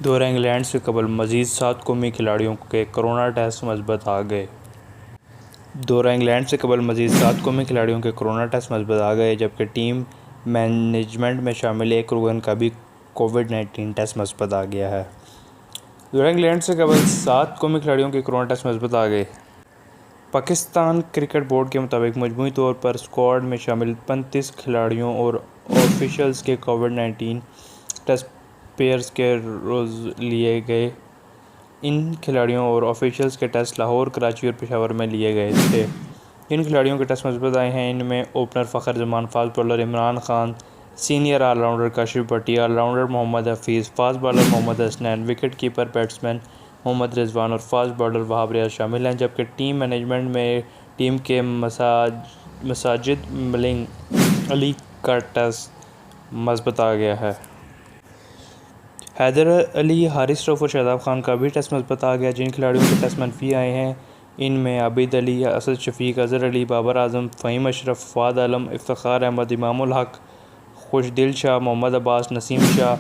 دورہ انگلینڈ سے قبل مزید 7 قومی کھلاڑیوں کے کورونا ٹیسٹ مثبت آ گئے۔ دورہ انگلینڈ سے قبل مزید 7 قومی کھلاڑیوں کے کورونا ٹیسٹ مثبت آ گئے، جبکہ ٹیم مینجمنٹ میں شامل ایک رکن کا بھی کووڈ-19 ٹیسٹ مثبت آ گیا ہے۔ دورہ انگلینڈ سے قبل 7 قومی کھلاڑیوں کے کورونا ٹیسٹ مثبت آ گئے۔ پاکستان کرکٹ بورڈ کے مطابق مجموعی طور پر اسکواڈ میں شامل 35 کھلاڑیوں اور آفیشلز کے کووڈ-19 ٹیسٹ پیئرز کے روز لیے گئے۔ ان کھلاڑیوں اور آفیشلز کے ٹیسٹ لاہور، کراچی اور پشاور میں لیے گئے تھے۔ جن کھلاڑیوں کے ٹیسٹ مثبت آئے ہیں، ان میں opener Fakhar Zaman, fast bowler Imran Khan, senior all rounder Kashif Bhatti, all rounder Mohammad Hafeez, fast bowler Mohammad Hasnain, wicket keeper batsman Mohammad Rizwan اور فاسٹ بالر وہاب ریاض شامل ہیں، جبکہ ٹیم مینجمنٹ میں ٹیم کے ماجد ملنگ علی کا ٹیسٹ مثبت آ گیا ہے۔ حیدر علی، حارث رؤف اور شاداب خان کا بھی ٹیسٹ مثبت آ گیا۔ جن کھلاڑیوں کے ٹیسٹ منفی آئے ہیں، ان میں عابد علی، اسد شفیق، اظہر علی، بابر اعظم، فہیم اشرف، فواد عالم، افتخار احمد، امام الحق، خوشدل شاہ، محمد عباس، نسیم شاہ،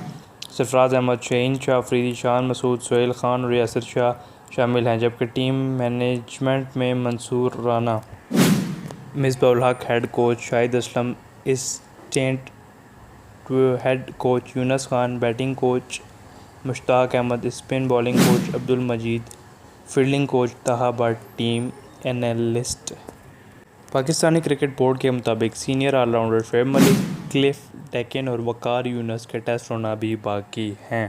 سرفراز احمد، شہین شاہ افریدی، شان مسعود، سہیل خان اور یاسر شاہ شامل ہیں، جبکہ ٹیم مینجمنٹ میں منصور Rana, Misbah ul-Haq head coach, Shahid Aslam assistant head coach, Younis Khan batting coach, Mushtaq Ahmed spin bowling coach, Abdul Majeed fielding coach, Taha Butt team analyst. Pakistani cricket board کے مطابق senior all rounder Shoaib Malik, Cliff Deacon اور وقار یونس کے ٹیسٹ ہونا ابھی باقی ہیں۔